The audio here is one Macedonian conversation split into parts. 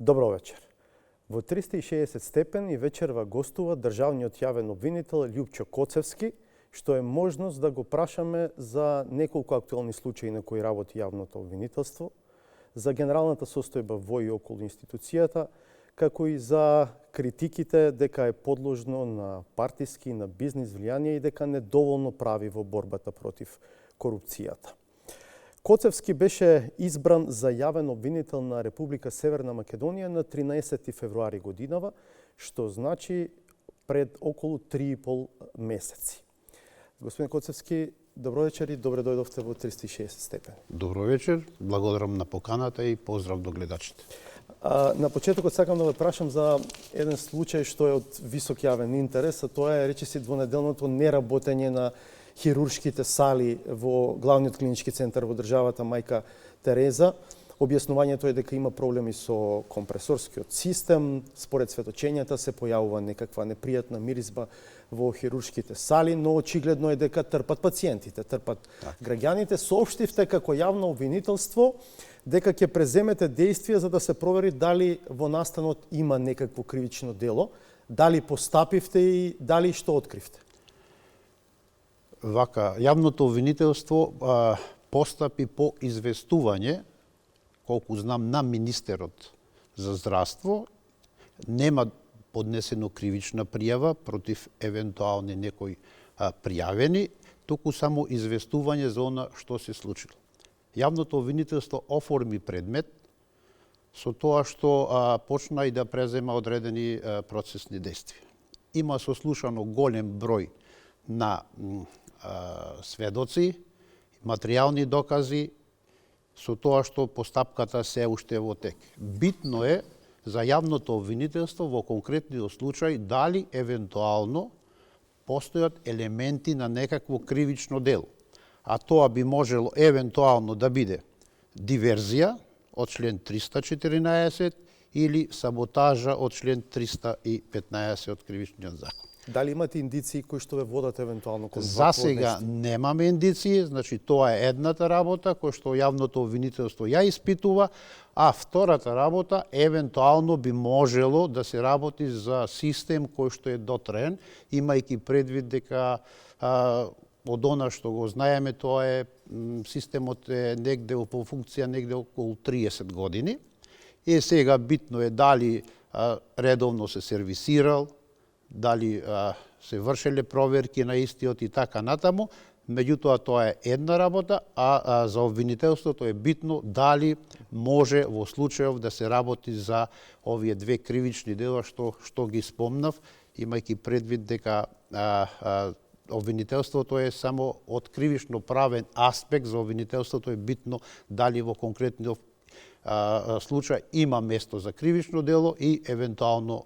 Добро вечер. Во 360 степени вечерва гостува државниот јавен обвинител Љупчо Коцевски, што е можност да го прашаме за неколку актуелни случаи на кои работи јавното обвинителство, за генералната состојба во и околу институцијата, како и за критиките дека е подложно на партиски, на бизнис влијание и дека недоволно прави во борбата против корупцијата. Коцевски беше избран за јавен обвинител на Република Северна Македонија на 13 февруари годинава, што значи пред околу 3,5 месеци. Господин Коцевски, добро вечер и добре дојдовте во 360 степени. Добро вечер, благодарам на поканата и поздрав до гледачите. На почетокот сакам да ве прашам за еден случај што е од висок јавен интерес, а тоа е речиси двонеделното неработење на хируршките сали во главниот клинички центар во државата Мајка Тереза. Објаснувањето е дека има проблеми со компресорскиот систем, според светочењата се појавува некаква непријатна миризба во хируршките сали, но очигледно е дека трпат пациентите, трпат граѓаните. Соопштивте како јавно обвинителство дека ќе преземете действија за да се провери дали во настанот има некакво кривично дело, дали постапивте и дали што откривте. Вака, јавното обвинителство постапи по известување, колку знам, на министерот за здравство. Нема поднесено кривична пријава против евентуални некои пријавени, туку само известување за она што се случило. Јавното обвинителство оформи предмет со тоа што почна и да презема одредени процесни действија. Има сослушано голем број на сведоци, материјални докази, со тоа што постапката се уште во тек. Битно е за јавното обвинителство во конкретниот случај дали евентуално постојат елементи на некакво кривично дело. А тоа би можело евентуално да биде диверзија од член 314 или саботажа од член 315 од Кривичниот закон. Дали имате индиции кои што ве водат евентуално кон За сега немаме индиции, значи тоа е едната работа која што јавното обвинителство ја испитува, а втората работа евентуално би можело да се работи за систем кој што е дотраен, имајќи предвид дека од она што го знаеме, тоа е системот е негде во функција негде околу 30 години. И сега битно е дали редовно се сервисирал, дали се вршеле проверки на истиот и така натаму, меѓутоа тоа е една работа, а за обвинителството е битно дали може во случајов да се работи за овие две кривични дела што ги спомнав, имајќи предвид дека обвинителството е само од кривично правен аспект, за обвинителството е битно дали во конкретниот случај има место за кривично дело и евентуално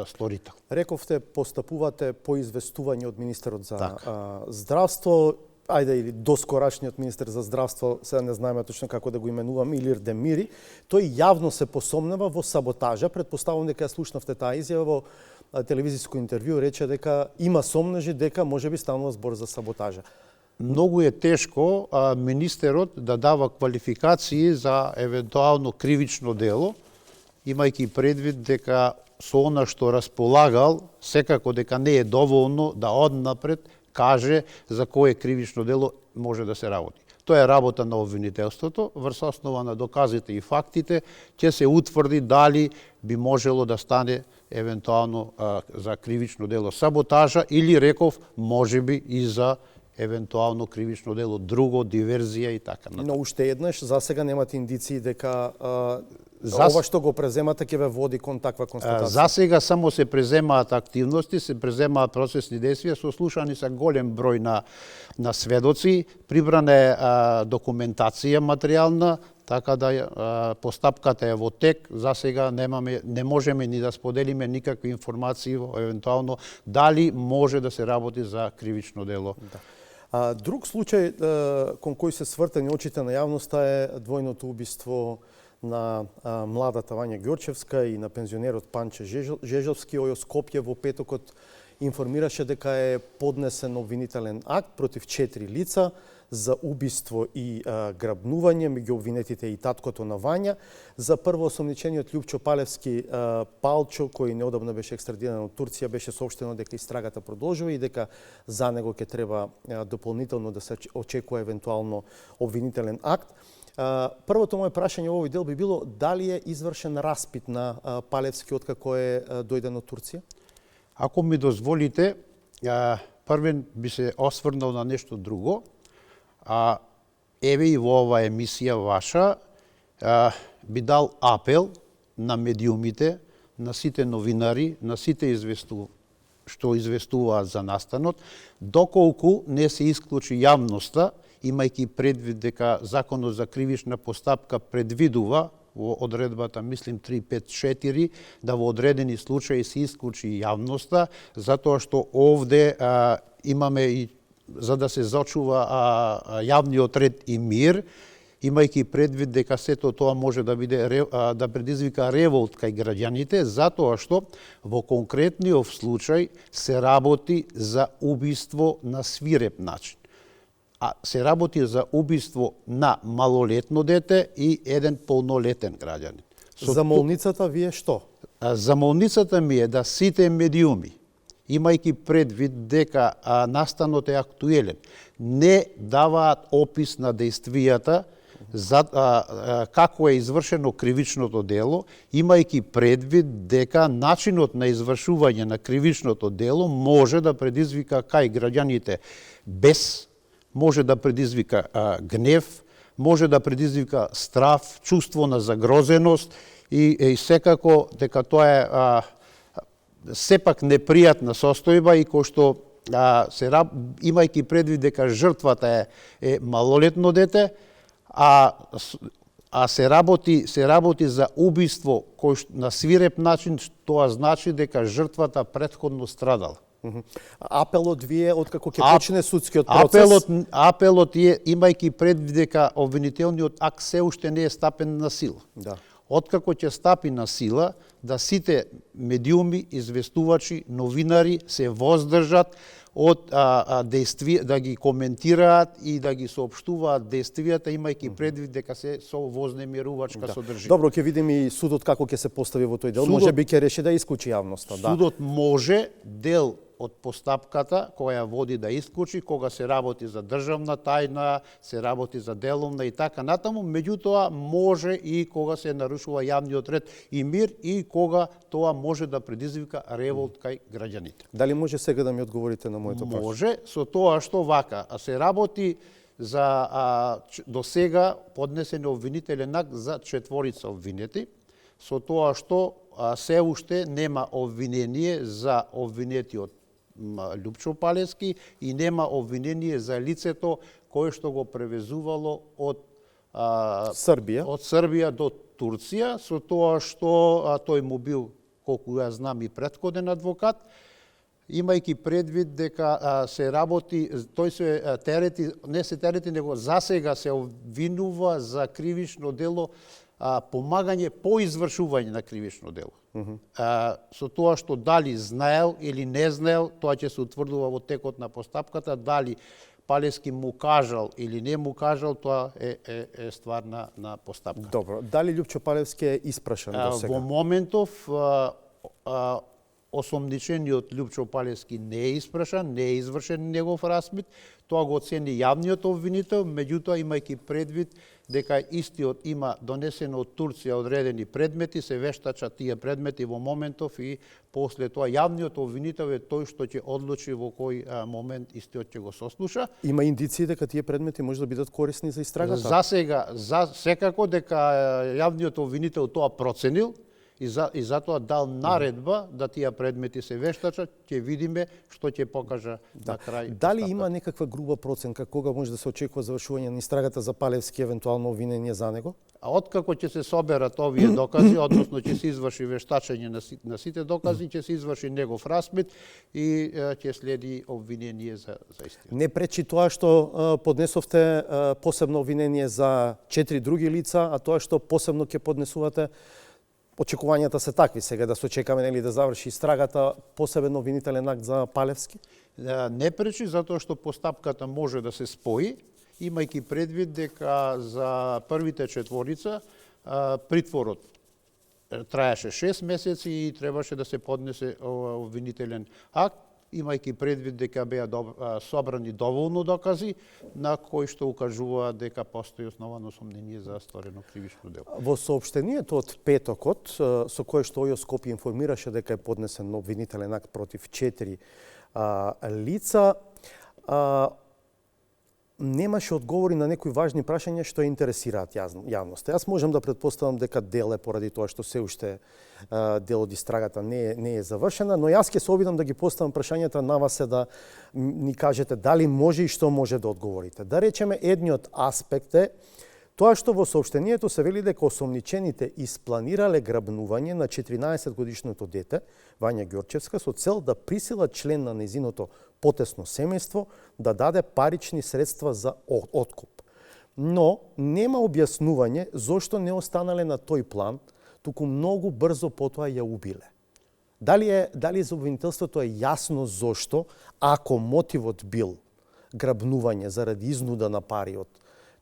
сторител. Рековте постапувате по известување од министерот за здравство, или доскорашниот министер за здравство, сега не знаеме точно како да го именувам, Илир Демири, тој јавно се посомнева во саботажа. Предпоставувам дека ја слушнавте таа изјава во телевизиско интервју, рече дека има сомнежи дека можеби станува збор за саботажа. Многу е тешко министерот да дава квалификации за евентуално кривично дело, имајќи предвид дека со она што располагал, секако дека не е доволно да однапред каже за кое кривично дело може да се работи. Тоа е работа на обвинителството, врз основа на доказите и фактите ќе се утврди дали би можело да стане евентуално за кривично дело саботажа или реков можеби и за евентуално кривично дело друго, диверзија и така натаму. Но уште еднаш, за сега немате индиции дека ова што го преземате ќе ве води кон таква констатација? За сега само се преземаат активности, се преземаат процесни действија, сослушани са голем број на сведоци, прибрана е документација материјална, така да постапката е во тек. За сега не можеме ни да споделиме никакви информации евентуално дали може да се работи за кривично дело. Друг случај кон кој се свртени очите на јавноста е двојното убиство на младата Вања Ѓорчевска и на пензионерот Панче Жежовски во Скопје во петокот информираше дека е поднесен обвинителен акт против 4 лица за убиство и грабнување, меѓу обвинетите и таткото на Вања. За прво осомничениот Љупчо Палевски Палчо, кој неодамна беше екстрадиран од Турција, беше соопштено дека истрагата продолжува и дека за него ќе треба дополнително да се очекува евентуално обвинителен акт. Првото моје прашање во овој дел би било дали е извршен распит на Палевски откако е дојден од Турција? Ако ми дозволите, првен би се осврнал на нешто друго. Еве и во оваа емисија ваша би дал апел на медиумите, на сите новинари, на сите што известуваат за настанот, доколку не се исклучи јавноста, имајќи предвид дека Законот за кривична постапка предвидува во одредбата, мислим 354, да во одредени случаи се исклучи јавноста, затоа што овде имаме и за да се зачува јавниот ред и мир, имајќи предвид дека сето тоа може да биде да предизвика револт кај граѓаните, затоа што во конкретниот случај се работи за убиство на свиреп начин. Се работи за убиство на малолетно дете и еден полнолетен граѓанин. За молницата вие што? За молницата ми е да сите медиуми, имајќи предвид дека настанот е актуелен, не даваат опис на действијата за како е извршено кривичното дело, имајќи предвид дека начинот на извршување на кривичното дело може да предизвика кај граѓаните бес, може да предизвика гнев, може да предизвика страв, чувство на загрозеност и секако дека тоа е сепак непријатна состојба и кој што имајќи предвид дека жртвата е малолетно дете, се работи за убиство кој на свиреп начин, тоа значи дека жртвата претходно страдала. Апелот вие откако ќе почне судскиот процес? Апелот е имајќи предвид дека обвинителниот акт се уште не е стапен на сила. Да. Откако ќе стапи на сила, да сите медиуми, известувачи, новинари се воздржат од действија, да ги коментираат и да ги соопштуваат действијата, имајќи предвид дека се со вознемирувачка содржина. Добро, ќе видиме и судот како ќе се постави во тој дел. Може би ќе реши да исклучи јавноста. Судот може дел од постапката која води да исклучи кога се работи за државна тајна, се работи за деловна и така натаму, меѓутоа може и кога се нарушува јавниот ред и мир и кога тоа може да предизвика револт кај граѓаните. Дали може сега да ми одговорите на моето прашање? Може, со тоа што вака, се работи за до сега поднесен обвинителен акт за 4 обвинети, со тоа што се уште нема обвинение за обвинетиот Љупчо Палевски и нема обвинение за лицето кое што го превезувало од Србија до Турција, со тоа што тој му бил, колку ја знам, и претходен адвокат, имајќи предвид дека се работи, тој се терети, не се терети, него засега се обвинува за кривично дело помагање по извршување на кривично дело. Со тоа што дали знаел или не знаел, тоа ќе се утврдува во текот на постапката, дали Палевски му кажал или не му кажал, тоа е ствар на постапка. Добро, дали Љупчо Палевски е испрашан до сега? Во моментов осомничениот Љупчо Палевски не е испрашан, не е извршен негов распит, тоа го оцени јавниот обвинител, меѓутоа имајќи предвид дека истиот има донесено од Турција одредени предмети, се вештачат тие предмети во моментов и после тоа јавниот обвинител е тој што ќе одлучи во кој момент истиот ќе го сослуша. Има индиции дека тие предмети може да бидат корисни за истрагата? За сега, секако дека јавниот обвинител тоа проценил, и затоа дал наредба да тие предмети се вештачат, ќе видиме што ќе покажа на крај. Дали има некаква груба проценка кога може да се очекува завршување на истрагата за Палевски, евентуално обвинение за него? Откако ќе се соберат овие докази, односно ќе се изврши вештачење на сите докази, ќе се изврши негов распит и ќе следи обвинение за истина. Не пречи тоа што поднесовте посебно обвинение за 4 други лица, а тоа што посебно ќе поднесувате очекувањата се такви сега да се чекаме нели да заврши истрагата, посебен обвинителен акт за Палевски? Не пречи затоа што постапката може да се спои, имајќи предвид дека за првите четворица притворот траеше 6 месеци и требаше да се поднесе обвинителен акт, имајќи предвид дека беа собрани доволно докази на кои што укажува дека постои основано сомнение за сторено кривично дело. Во соопштението од петокот, со кое што ОЈО Скопје информираше дека е поднесен обвинителен акт против 4 лица, немаше одговори на некои важни прашања што интересираат јавноста. Јас можам да претпоставам дека дел е поради тоа што се уште дел од истрагата не е завршена, но јас ќе се обидам да ги поставам прашањата на вас да ни кажете дали може и што може да одговорите. Да речеме, едниот аспект е тоа што во соопштението се вели дека осомничените испланирале грабнување на 14-годишното дете, Вања Ѓорчевска, со цел да присилат член на незиното потесно семејство да даде парични средства за откуп. Но нема објаснување зошто не останале на тој план, туку многу брзо потоа ја убиле. Дали за обвинителството е јасно зошто, ако мотивот бил грабнување заради изнуда на пари од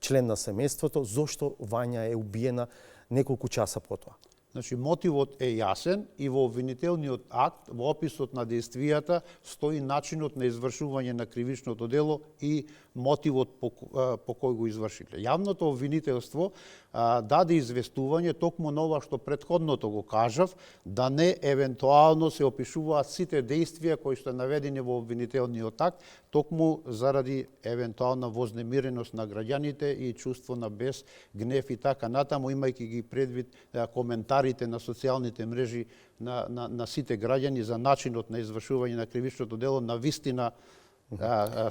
член на семејството, зошто Вања е убиена неколку часа потоа? Значи, мотивот е јасен и во обвинителниот акт, во описот на действијата, стои начинот на извршување на кривичното дело и мотивот по кој го извршиле. Јавното обвинителство даде известување токму на ова што претходното го кажав, да не евентуално се опишуваат сите действија кои што наведени во обвинителниот акт, токму заради евентуална вознемиреност на граѓаните и чувство на бес, гнев и така натаму, имајќи ги предвид коментарите на социјалните мрежи на сите граѓани за начинот на извршување на кривичното дело, на вистина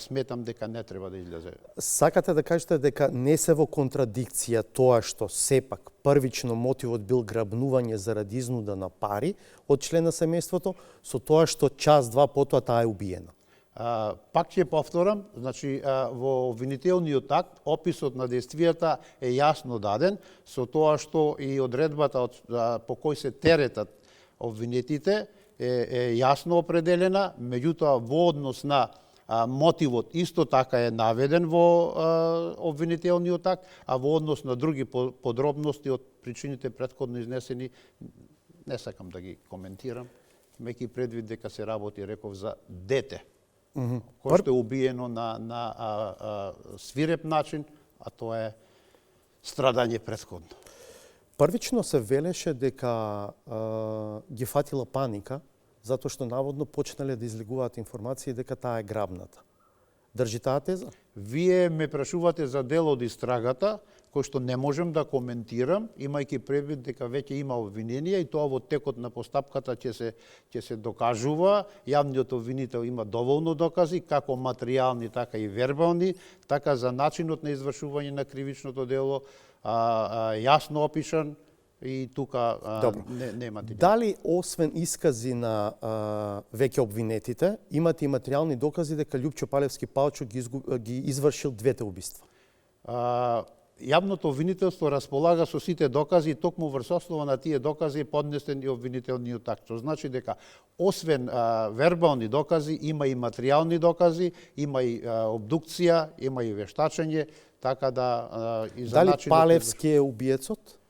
сметам дека не треба да излезе. Сакате да кажете дека не се во контрадикција тоа што сепак првично мотивот бил грабнување заради изнуда на пари од член на семејството, со тоа што час-два потоа таа е убиена? Пак ќе повторам, значи во обвинителниот акт описот на действијата е јасно даден, со тоа што и одредбата по кој се теретат обвинетите е јасно определена, меѓутоа во однос на мотивот исто така е наведен во обвинителниот акт, а во однос на други подробности од причините претходно изнесени не сакам да ги коментирам, имајќи предвид дека се работи, реков, за дете, кој што е убиено на свиреп начин, а тоа е страдање претходно. Првично се велеше дека ги фатила паника, затоа што наводно почнале да излегуваат информации дека таа е грабната. Држи таа теза? Вие ме прашувате за дел од истрагата, кој што не можем да коментирам, имајќи предвид дека веќе има обвиненија и тоа во текот на постапката ќе се докажува. Јавниот обвинител има доволно докази, како материјални, така и вербални, така за начинот на извршување на кривичното дело, јасно опишан, и тука нема тие. Дали освен искази на веќе обвинетите, имате и материјални докази дека Љупчо Палевски Палчо ги извршил двете убиства? Јавното обвинителство располага со сите докази и токму врз основа на тие докази е поднесен и обвинителниот акт. Што значи дека освен вербални докази, има и материјални докази, има и обдукција, има и вештачење, така да и за дали начинот... Палевски е убиецот?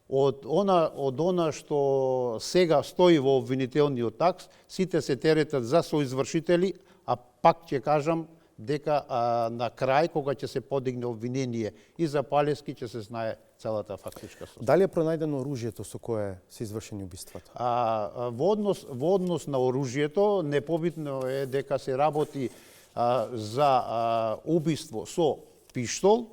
Од она што сега стои во обвинителниот акт, сите се теретат за соизвршители, а пак ќе кажам дека на крај, кога ќе се подигне обвинение и за Палевски, ќе се знае целата фактичка состојба. Дали е пронајдено оружјето со кое се извршени убиствата? Во однос на оружјето, непобитно е дека се работи за убиство со пиштол,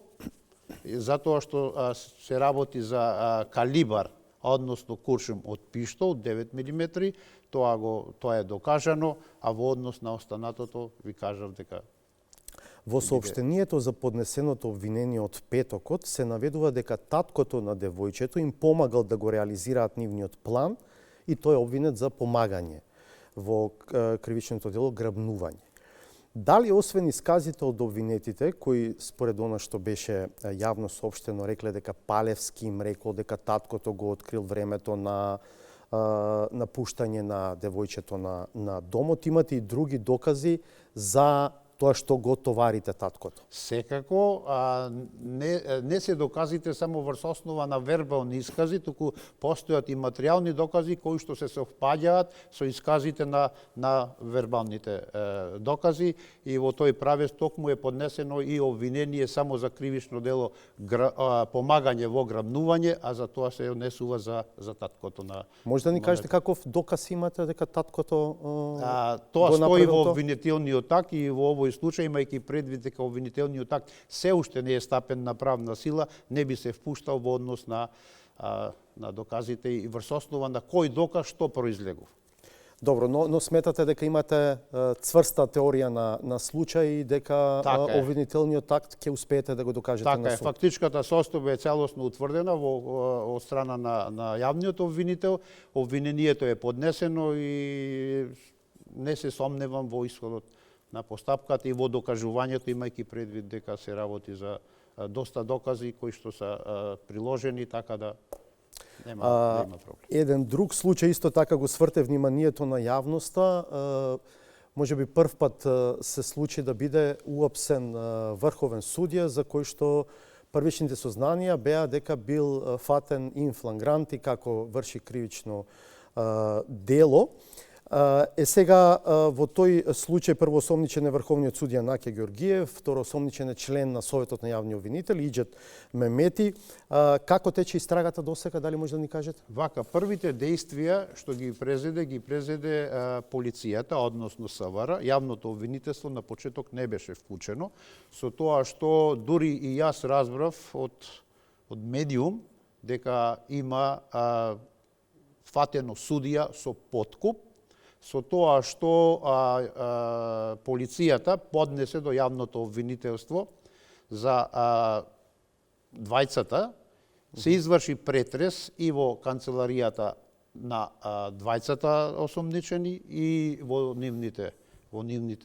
затоа што се работи за калибар, односно куршум од пиштол 9 мм, тоа е докажано, а во однос на останатото ви кажав дека Во соопштението за поднесеното обвинение од петокот се наведува дека таткото на девојчето им помагал да го реализираат нивниот план и тој е обвинет за помагање во кривичното дело грабнување. Дали освен исказите од обвинетите, кои според она што беше јавно соопштено рекле дека Палевски им рекол дека таткото го открил времето на напуштање на девојчето на домот, имате и други докази за тоа што го товарите таткото? Секако, не се доказите само врз основа на вербални искази, туку постојат и материјални докази кои што се совпаѓаат со исказите на вербалните докази, и во тој правец токму е поднесено и обвинение само за кривично дело помагање во грабнување, а за тоа се однесува за таткото на... Може да ни кажете каков доказ имате дека таткото тоа го стои направил во тоа? обвинителниот акт, и во овој случај, имајќи предвид дека обвинителниот акт се уште не е стапен на правна сила, не би се впуштал во однос на доказите и врз основа на кој доказ што произлегува. Добро, но сметате дека имате цврста теорија на случај и дека Така е. обвинителниот акт ќе успеете да го докажете Така на е, суд? фактичката состојба е целосно утврдена од страна на јавниот обвинител. Обвинението е поднесено и не се сомневам во исходот на постапката и во докажувањето, имајќи предвид дека се работи за доста докази кои што се приложени, така да нема проблем. Еден друг случај исто така го сврте вниманието на јавноста. Може би прв пат се случи да биде уапсен врховен судија за кој што првичните сознанија беа дека бил фатен ин флагранти како врши кривично дело. Сега во тој случај првоосомничен е врховниот судија Наке Ѓоргиев, второосомничен е член на Советот на јавни обвинители Иџет Мемети. Како тече истрагата досега, дали може да ни кажете? Вака, првите дејствија што ги презеде полицијата, односно СВР. Јавното обвинителство на почеток не беше вклучено, со тоа што дури и јас разбрав од медиум дека има фатено судија со подкуп, со тоа што полицијата поднесе до јавното обвинителство за двајцата, се изврши претрес и во канцеларијата на двајцата осомничени и во нивните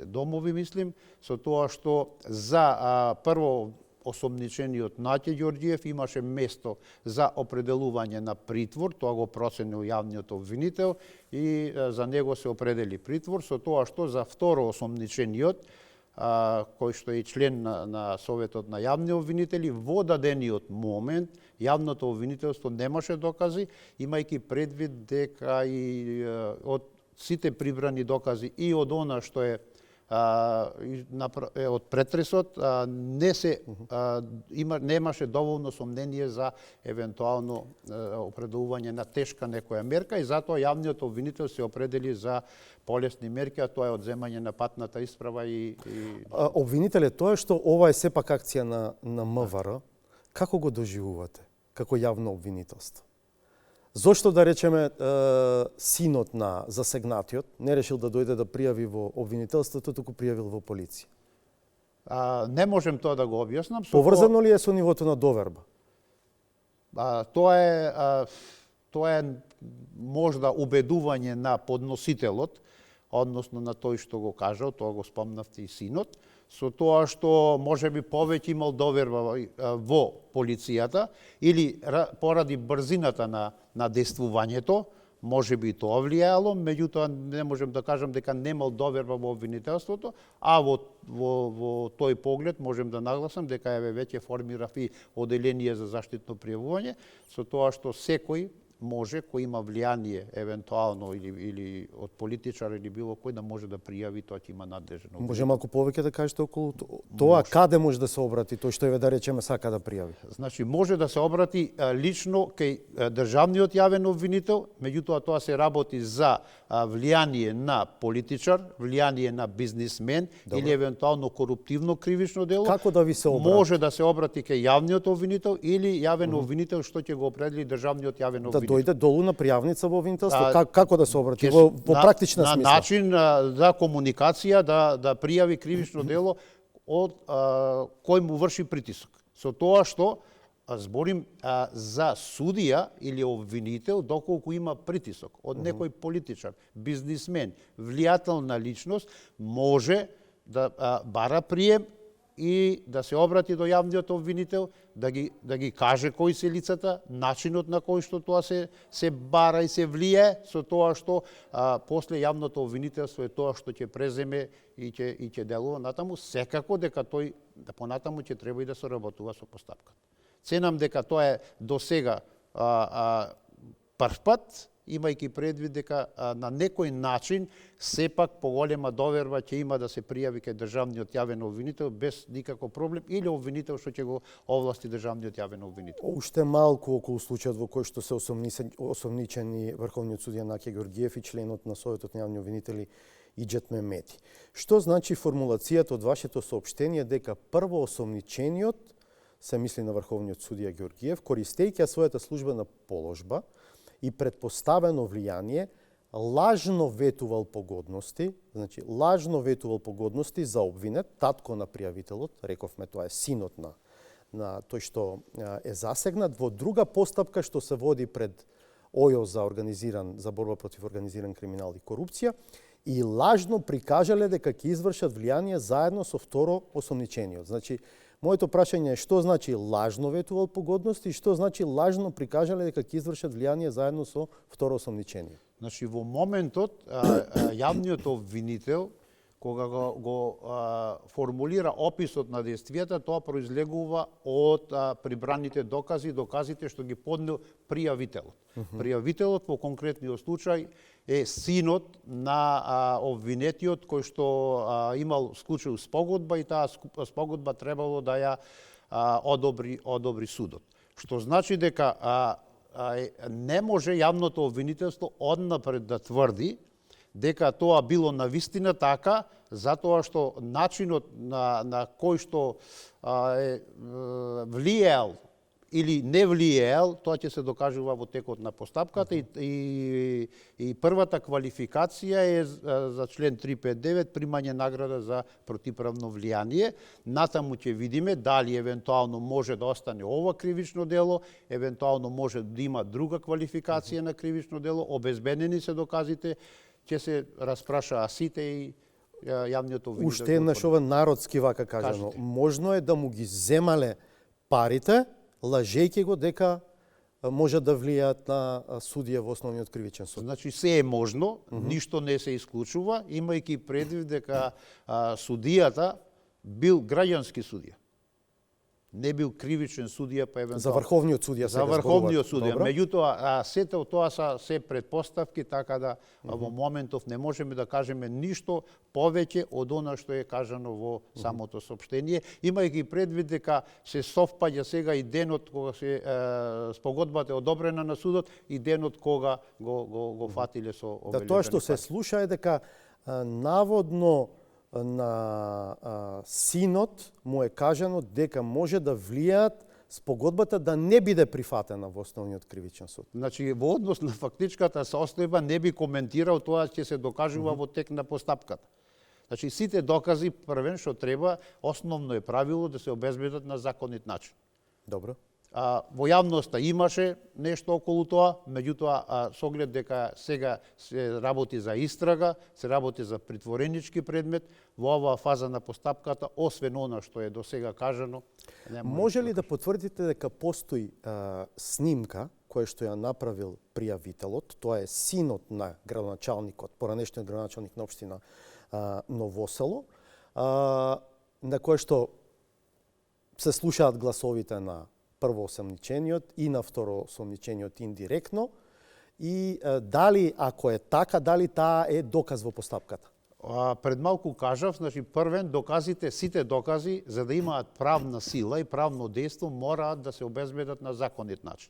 домови, мислим, со тоа што за прво осомничениот Наке Ѓорѓиев имаше место за определување на притвор, тоа го проценил јавниот обвинител и за него се определи притвор, со тоа што за второ осомничениот, кој што е член на Советот на јавни обвинители, во дадениот момент јавното обвинителство немаше докази, имајќи предвид дека и од сите прибрани докази и од она што е од претресот немаше доволно сомнение за евентуално определување на тешка некоја мерка, и затоа јавниот обвинител се определи за полесни мерки, а тоа е одземање на патната исправа и... Обвинителе, тоа што ова е сепак акција на МВР, како го доживувате како јавно обвинителство? Зошто, да речеме, синот на засегнатиот не решил да дојде да пријави во обвинителството, туку пријавил во полиција? Не можем тоа да го објаснам. Поврзано ли е со нивото на доверба? Тоа е можда убедување на подносителот, односно на тој што го кажал, тоа го спомнавте и синот, со тоа што можеби повеќе имал доверба во полицијата или поради брзината на действувањето, можеби тоа влијаело, меѓутоа не можем да кажам дека немал доверба во обвинителството, а во тој поглед можем да нагласам дека веќе формирав и оделение за заштитно пријавување, со тоа што секој може, кој има влијание евентуално или од политичар или било кој, да може да пријави, тоа ќе има надлежно. Може малку повеќе да кажете околу тоа, каде може да се обрати тој што да речеме сака да пријави? Значи може да се обрати лично кај државниот јавен обвинител, меѓутоа тоа се работи за влијание на политичар, влијание на бизнисмен или евентуално коруптивно кривично дело. Како да ви се обрати? Може да се обрати кај јавниот обвинител или јавен обвинител што ќе го определи државниот јавен обвинител. Дојде долу на пријавница во обвинителство, како да се обрати во практична смисла? На начин за комуникација да пријави кривично дело од кој му врши притисок. Со тоа што зборим за судија или обвинител доколку има притисок од некој политичар, бизнисмен, влијателна личност, може да бара прием и да се обрати до јавниот обвинител, да ги каже кои се лицата, начинот на кој што тоа се бара и се влие, со тоа што после јавното обвинителство е тоа што ќе преземе и ќе делува натаму, секако дека тој понатаму ќе треба и да соработува со постапката. Ценам дека тоа е до сега прв пат, имајќи предвид дека на некој начин сепак поголема доверба ќе има да се пријави кај државниот јавен обвинител без никаков проблем или обвинител што ќе го овласти државниот јавен обвинител. Уште малку околу случајот во кој што се осомничени врховниот судија Наке Георгиев и членот на Советот на јавни обвинители Иџет Мемети. Што значи формулацијата од вашето соопштение дека прво осомничениот, се мисли на врховниот судија Георгиев, користејќи својата службена положба и предпоставено влијание, лажно ветувал погодности, значи лажно ветувал погодности за обвинет, татко на пријавителот, рековме тоа е синот на тој што е засегнат, во друга постапка што се води пред ОЈО за борба против организиран криминал и корупција, и лажно прикажале дека ќе извршат влијание заедно со второ осомничениот. Значи, моето прашање е што значи лажно ветувал погодности и што значи лажно прикажале дека ќе извршат влијание заедно со второ осомничение. Значи, во моментот, јавниот обвинител, кога го формулира описот на действијата, тоа произлегува од прибраните доказите што ги поднел пријавителот. Пријавителот во конкретниот случај е синот на обвинетиот кој што имал склучил спогодба и таа спогодба требало да ја одобри судот. Што значи дека не може јавното обвинителство однапред да тврди дека тоа било навистина така, затоа што начинот на кој што влијал или не влијал, тоа ќе се докажува во текот на постапката и првата квалификација е за член 359 примање награда за противправно влијание. Натаму ќе видиме дали евентуално може да остане ова кривично дело, евентуално може да има друга квалификација на кривично дело, обезбедени се доказите, ќе се распрашаа сите и јавниот обвинител. Уште еднаш ова народски вака кажано. Можно е да му ги земале парите, лажејќи го дека може да влијаат на судија во основниот кривичен суд. Значи се е можно, ништо не се исклучува, имајќи предвид дека судијата бил граѓански судија. Не бил кривичен судија, па евентуално За врховниот судија сега. За врховниот судија. Меѓутоа, сите тоа се предпоставки, така да во моментов не можеме да кажеме ништо повеќе од она што е кажано во самото соопштение, имајќи предвид дека се совпаѓа сега и денот кога се спогодбата е одобрена на судот и денот кога го фатиле со Да, тоа што се слуша е дека наводно на синот му е кажано дека може да влијаат спогодбата да не биде прифатена во основниот кривичен суд. Значи, во однос на фактичката состојба не би коментирал, тоа ќе се докажува во тек на постапката. Значи, сите докази, првен што треба, основно е правило да се обезбедат на законит начин. Добро. Во јавноста имаше нешто околу тоа, меѓутоа со оглед дека сега се работи за истрага, се работи за притворенички предмет, во оваа фаза на постапката, освен она што е до сега кажано, може ли да потврдите дека постои снимка која што ја направил пријавителот, тоа е синот на градоначалникот, поранешниот градоначалник на општина Новосело, на која што се слушаат гласовите на прво осомничениот и на второ осомничениот индиректно, и дали, ако е така, дали таа е доказ во постапката? Пред малку кажав, значи првен доказите, сите докази, за да имаат правна сила и правно дејство, мораат да се обезбедат на законит начин.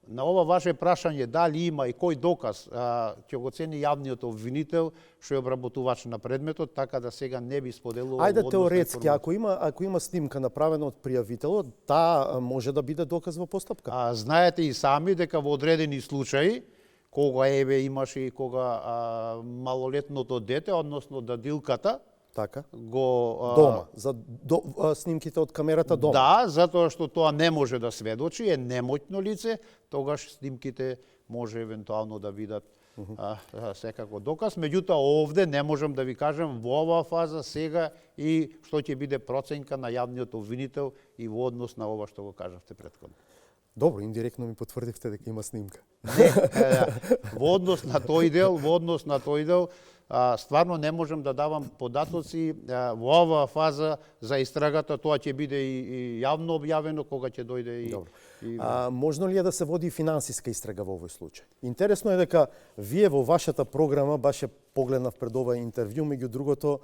На ова ваше прашање дали има и кој доказ ќе го цени јавниот обвинител што е обработувач на предметот, така да сега не би споделувал. Ајде теоретски, ако има снимка направена од пријавителот, таа може да биде доказ во постапка. Знаете и сами дека во одредени случаи кога имаше и кога малолетното дете, односно дадилката, така, дома, за снимките од камерата дома. Да, затоа што тоа не може да сведочи, е немоќно лице, тогаш снимките може евентуално да бидат секако доказ. Меѓутоа овде не можам да ви кажам во оваа фаза сега и што ќе биде проценка на јавниот обвинител и во однос на ова што го кажавте претходно. Добро, индиректно ми потврдивте дека има снимка. Не, во однос на тој дел, стварно не можам да давам податоци во оваа фаза за истрагата, тоа ќе биде и јавно објавено кога ќе дојде и... Добро. Можно ли е да се води финансиска истрага во овој случај? Интересно е дека вие во вашата програма, баш погледнав пред ова интервју, меѓу другото,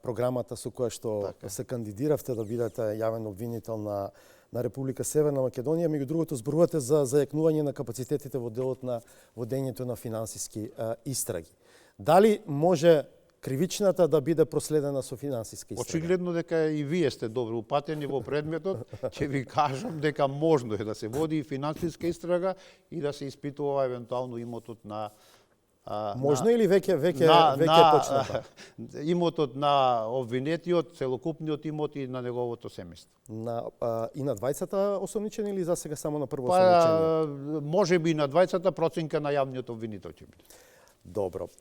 програмата со која што се кандидиравте да бидете јавен обвинител на Република Северна Македонија, меѓу другото зборувате за зајакнување на капацитетите во делот на водењето на финансиски истраги. Дали може кривичната да биде проследена со финансиска истрага? Очигледно дека и вие сте добро упатени во предметот, ќе ви кажам дека можно е да се води и финансиска истрага и да се испитува евентуално имотот на можно или веќе почната? Имотот на обвинетиот, целокупниот имот и на неговото семејство. И на двајцата осомничени или за сега само на прво осомничени? Може би на двајцата проценка на јавниот обвинител ќе биде. Добро.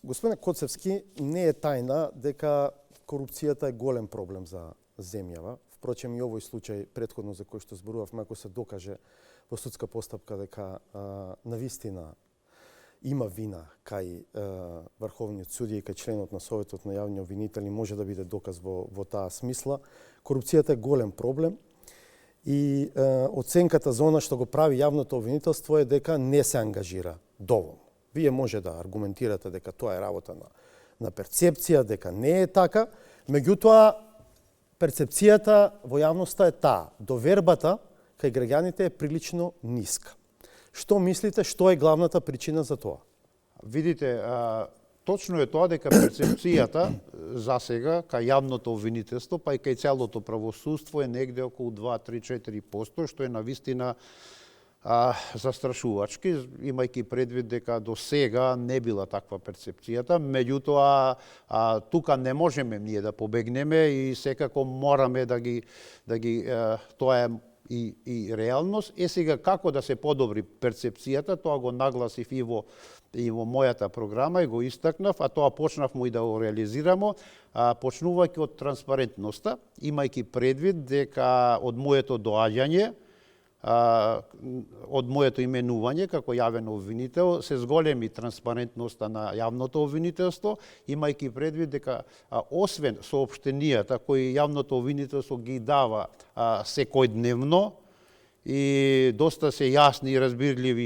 Господине Коцевски, не е тајна дека корупцијата е голем проблем за земјава. Впрочем, и овој случај претходно за кој што зборувавме, ако се докаже во судска постапка дека навистина има вина кај врховниот судија и кај членот на Советот на јавни обвинители, може да биде доказ во таа смисла. Корупцијата е голем проблем и оценката за она што го прави јавното обвинителство е дека не се ангажира доволно. Вие може да аргументирате дека тоа е работа на перцепција, дека не е така, меѓутоа перцепцијата во јавноста е таа. Довербата кај граѓаните е прилично ниска. Што мислите, што е главната причина за тоа? Видите, точно е тоа дека перцепцијата за сега кај јавното обвинителство, па и кај целото правосудство е негде околу 2-3-4%, што е навистина застрашувачки, имајќи предвид дека до сега не била таква перцепцијата, меѓутоа тука не можеме ние да побегнеме и секако мораме да ги тоа е и реалност. Сега како да се подобри перцепцијата, тоа го нагласив и во мојата програма и го истакнав, а тоа почнавме и да го реализираме, почнувајќи од транспарентноста, имајќи предвид дека од моето доаѓање, од моето именување како јавен обвинител се зголеми транспарентноста на јавното обвинителство, имајќи предвид дека освен соопштенијата кои јавното обвинителство ги дава секојдневно и доста се јасни и разбирливи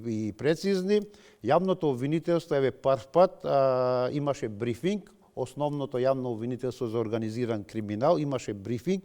и прецизни, јавното обвинителство еве прв пат имаше брифинг, основното јавно обвинителство за организиран криминал имаше брифинг,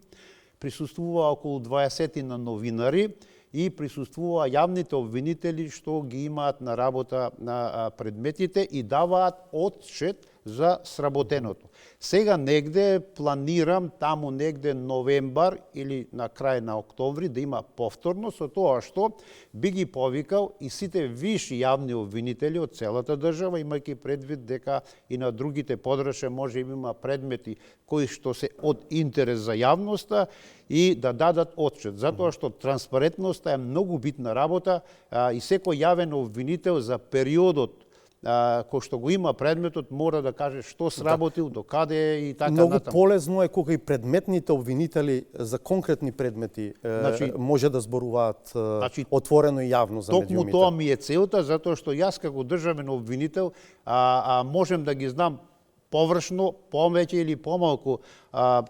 присуствува околу 20 на новинари и присуствува јавните обвинители што ги имаат на работа на предметите и даваат отчет за сработеното. Сега негде планирам таму негде новембар или на крај на октомври да има повторно, со тоа што би ги повикал и сите виши јавни обвинители од целата држава, имајќи предвид дека и на другите подраше може би има предмети кои што се од интерес за јавноста и да дадат отчет. Затоа што транспарентноста е многу битна работа и секој јавен обвинител за периодот кој што го има предметот мора да каже што сработил, до каде и така натаму. Многу полезно е кога и предметните обвинители за конкретни предмети може да зборуваат отворено и јавно за медиумите. Токму тоа ми е целта, затоа што јас како државен обвинител можем да ги знам површно, повеќе или помалку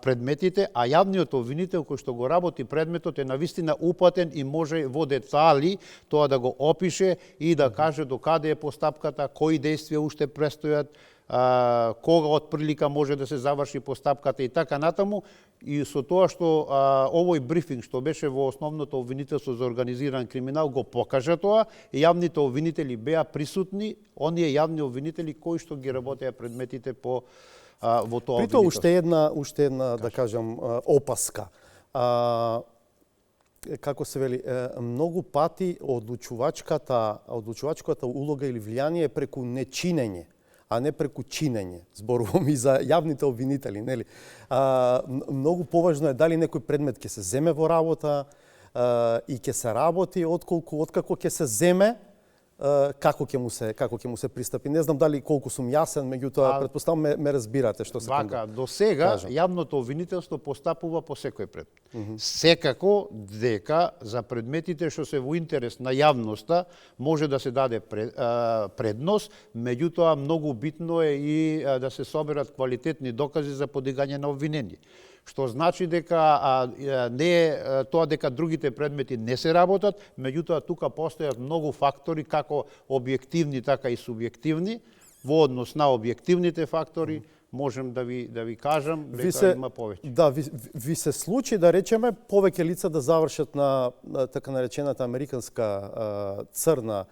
предметите, а јавниот обвинител кој што го работи предметот е навистина упатен и може во детали тоа да го опише и да каже до каде е постапката, кои действија уште престојат, кога отприлика може да се заврши постапката и така натаму. И со тоа што овој брифинг што беше во основното обвинителство за организиран криминал го покажа тоа, и јавните обвинители беа присутни, оние јавни обвинители кои што ги работеа предметите во тоа обвинителство. Прито уште една да кажам опаска. Како се вели, многу пати одлучувачката улога или влијание е преку нечинење, а не преку чинење. Зборувам и за јавните обвинители, нели? Многу поважно е дали некој предмет ќе се земе во работа и ќе се работи, откако ќе се земе, како ќе му се пристапи. Не знам дали колку сум јасен, меѓутоа претпоставам ме разбирате што сакам Вака, до сега кажам. јавното обвинителство постапува по секој предмет. Секако дека за предметите што се во интерес на јавноста може да се даде предност, меѓутоа многу битно е и да се соберат квалитетни докази за подигање на обвинение. Што значи дека не е тоа дека другите предмети не се работат, меѓутоа тука постојат многу фактори, како објективни, така и субјективни. Во однос на објективните фактори, можем да ви кажам дека има повеќе. Да, ви се случи да речеме повеќе лица да завршат на така наречената американска црна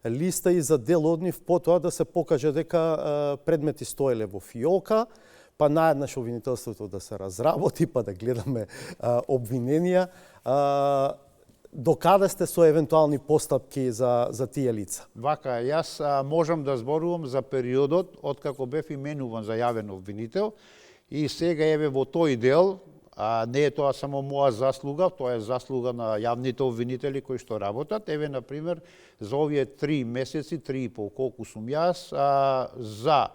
листа и за дел од нив потоа да се покаже дека предмети стоеле во фиолка, па наеднаш обвинителството да се разработи, па да гледаме обвиненија. До каде сте со евентуални постапки за тие лица? Вака, јас можам да зборувам за периодот откако бев именуван за јавен обвинител и сега еве во тој дел, не е тоа само моја заслуга, тоа е заслуга на јавните обвинители кои што работат. Еве, например, за овие 3 месеци, 3,5 колку сум јас, за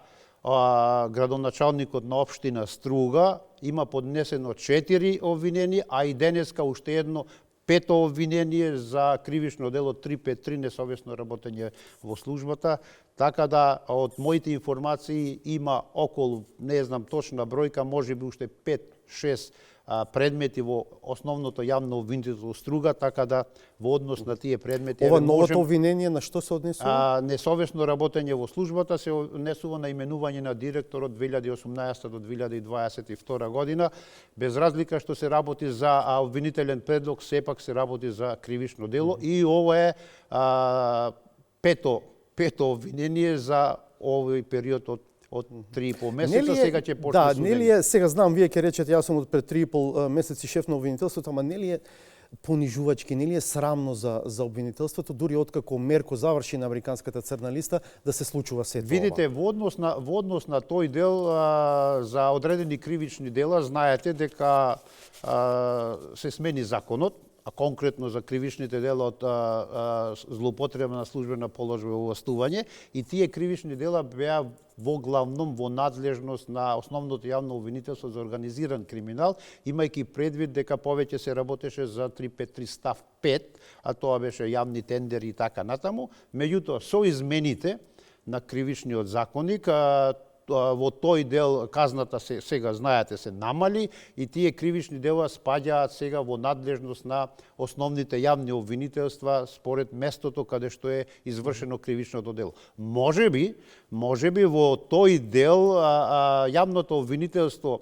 градоначалникот на општина Струга има поднесено 4 обвиненија, а и денеска уште едно 5 обвинение за кривично дело 353 несовесно работење во службата. Така да, од моите информации има околу, не знам точна бројка, можеби уште 5-6 предмети во основното јавно обвинителство Струга, така да во однос на тие предмети... Ова новото обвинение на што се однесува? Несовесно работење во службата се однесува на именување на директор од 2018 до 2022 година. Без разлика што се работи за обвинителен предлог, сепак се работи за кривично дело и ова е пето обвинение за овој период од 3,5 месеца, сега ќе почне судење. Да, нели е, сега знам, вие ќе речете, јас сум од пред 3,5 месеци шеф на обвинителството, ама нели е понижувачки, нели е срамно за обвинителството, дури откако Мерко заврши на американската црна листа, да се случува сето ова? Видите, во однос на тој дел за одредени кривични дела, знаете дека се смени законот, а конкретно за кривичните дела од злоупотреба на службена положба и овластување, и тие кривични дела беа во главном во надлежност на основното јавно обвинителство за организиран криминал, имајќи предвид дека повеќе се работеше за 353 став 5, а тоа беше јавни тендери и така натаму. Меѓутоа, со измените на кривичниот законник, во тој дел казната сега, знаете, се намали и тие кривични дела спаѓаат сега во надлежност на основните јавни обвинителства според местото каде што е извршено кривичното дело. Можеби во тој дел јавното обвинителство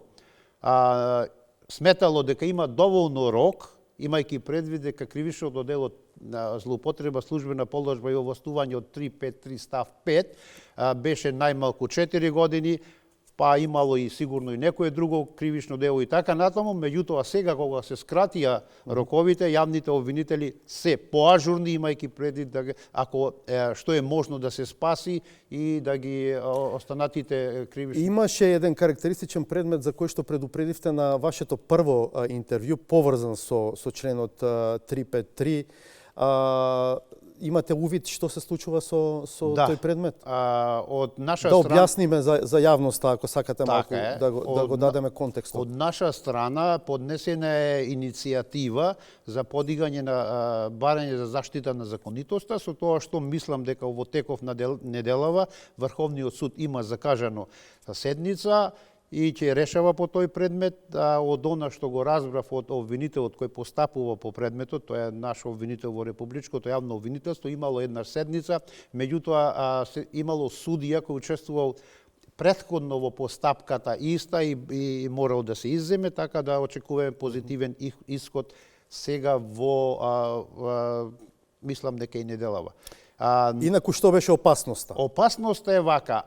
сметало дека има доволно рок, имајќи предвид дека кривичното дело на злоупотреба службена положба и овластување од 353 став 5 беше најмалку 4 години, па имало и сигурно и некое друго кривично дело и така натаму, меѓутоа сега кога се скратија роковите, јавните обвинители се поажурни, имајќи предвид да ако што е можно да се спаси и да ги останатите кривични. Имаше еден карактеристичен предмет за кој што предупредивте на вашето прво интервју, поврзан со членот 353. Имате увид што се случува со тој предмет? Од наша да страна објасниме за јавноста, ако сакате малку да го дадеме контекстот. Од наша страна поднесена е иницијатива за подигање на барање за заштита на законитоста, со тоа што мислам дека во теков на неделава Врховниот суд има закажано седница и ќе решава по тој предмет. Од она што го разбрав од обвинителот кој постапува по предметот, тој е наш обвинител во Републичкото јавно обвинителство, имало една седница, меѓутоа имало судија кој учествувал претходно во постапката иста и морал да се изземе, така да очекуваме позитивен исход сега мислам дека и неделава. Инаку што беше опасноста? Опасноста е вака,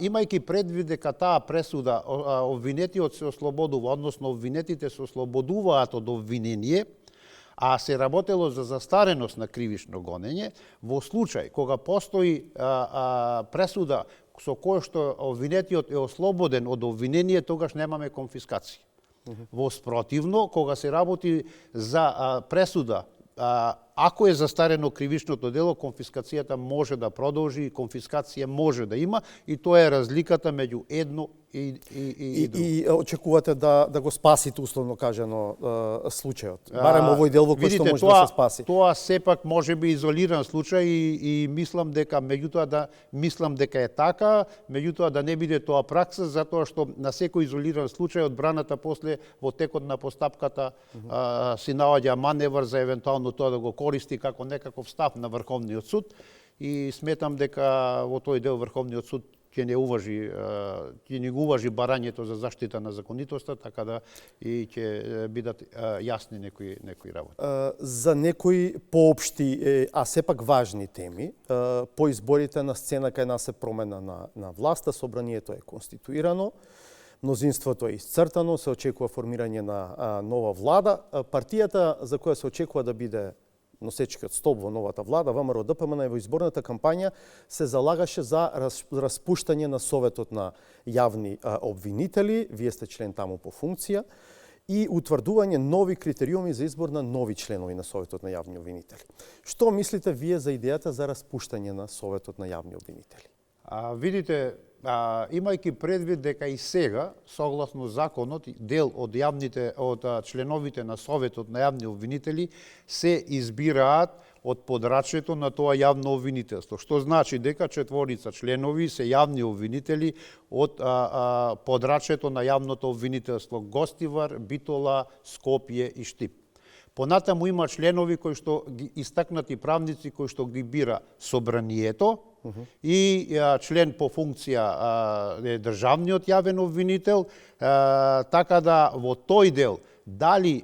имајќи предвид дека таа пресуда обвинетиот се ослободува, односно обвинетите се ослободуваат од обвинение, а се работело за застареност на кривично гонење, во случај кога постои пресуда со која што обвинетиот е ослободен од обвинение, тогаш немаме конфискација. Во спротивно, кога се работи за пресуда ако е застарено кривичното дело, конфискацијата може да продолжи, конфискација може да има и тоа е разликата меѓу едно и друго. И очекувате да го спасите, условно кажано, случајот. Барем овој дел во кој што може да се спаси. Тоа сепак може би изолиран случај и мислам дека е така, меѓутоа да не биде тоа пракса, затоа што на секој изолиран случај одбраната после во текот на постапката си наоѓа маневр за евентуално тоа да го користи како некаков став на Врховниот суд и сметам дека во тој дел Врховниот суд ќе не го уважи барањето за заштита на законитоста, така да и ќе бидат јасни некои работи. За некои поопшти, а сепак важни теми, по изборите на сцена кај нас е промена на власта, собранието е конституирано, мнозинството е исцртано, се очекува формирање на нова влада. Партијата за која се очекува да биде носечкиот столб во новата влада, ВМРО ДПМН, во изборната кампања се залагаше за распуштање на Советот на јавни обвинители, вие сте член таму по функција, и утврдување нови критериуми за избор на нови членови на Советот на јавни обвинители. Што мислите вие за идејата за распуштање на Советот на јавни обвинители? Видите, имајќи предвид дека и сега, согласно законот, дел од членовите на Советот на јавни обвинители се избираат од подрачјето на тоа јавно обвинителство, што значи дека четворица членови се јавни обвинители од подрачјето на јавното обвинителство Гостивар, Битола, Скопје и Штип. Понатаму има членови кои што ги истакнати правници кои што ги бира собранието и член по функција е државниот јавен обвинител, така да во тој дел дали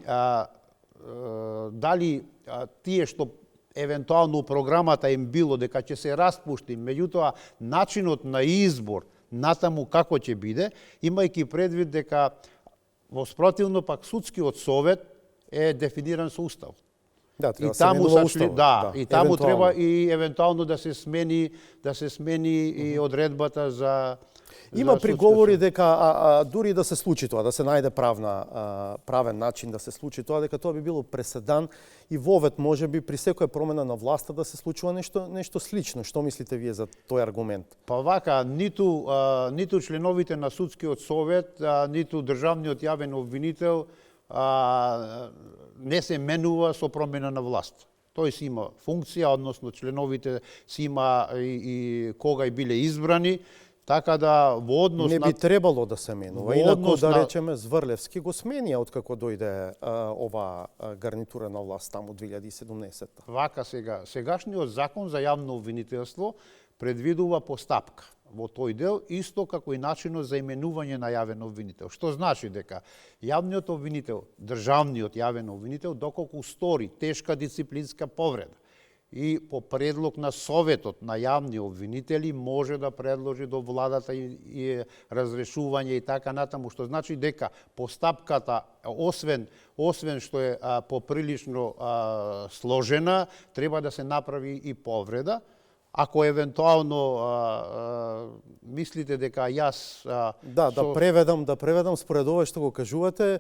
тие што евентуално у програмата им било дека ќе се распушти, меѓутоа начинот на избор натаму како ќе биде, имајќи предвид дека во спротивно пак судскиот совет е дефиниран со Устав. Да, треба да се менува Уставот. И таму треба и евентуално да се смени и одредбата за Има приговори дека дури да се случи тоа, да се најде правен начин да се случи тоа, дека тоа би било преседан и вовет можеби при секоја промена на власта да се случува нешто слично. Што мислите вие за тој аргумент? Па вака, ниту членовите на судскиот совет, ниту државниот јавен обвинител не се менува со промена на власт. Тој си има функција, односно членовите си има и кога и биле избрани, така да во однос не би требало да се менува. Инаку да речеме Зврлевски го сменија откако дојде ова гарнитура на власт таму 2017. Вака сегашниот закон за јавно обвинителство предвидува постапка во тој дел, исто како и начинот за именување на јавен обвинител. Што значи дека јавниот обвинител, државниот јавен обвинител, доколку стори тешка дисциплинска повреда и по предлог на Советот на јавни обвинители може да предложи до владата и разрешување и така натаму, што значи дека постапката, освен што е поприлично сложена, треба да се направи и повреда. Ако евентуално мислите дека јас да преведам според ова што го кажувате,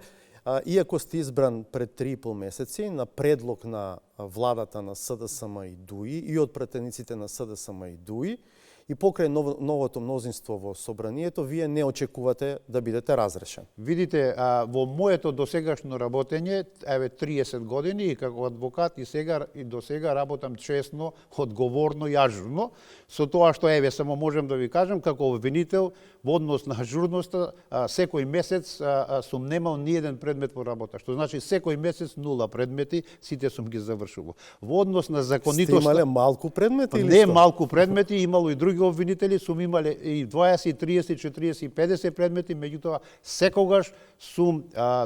иако сте избран пред 3,5 месеци на предлог на владата на СДСМ и ДУИ и од пратениците на СДСМ и ДУИ и покрај новото мнозинство во собранието, вие не очекувате да бидете разрешен. Видите, во моето досегашно работење, 30 години и како адвокат и до сега работам честно, одговорно и ажурно, со тоа што само можем да ви кажем, како обвинител во однос на ажурноста, секој месец сум немал ни еден предмет во работа, што значи секој месец 0 предмети, сите сум ги завршувал. Во однос на законитоста... Сте имале малку предмети или не што? Малку предмети, имало и други обвинители, сум имале и 20, 30, 40, 50 предмети, меѓутоа секогаш сум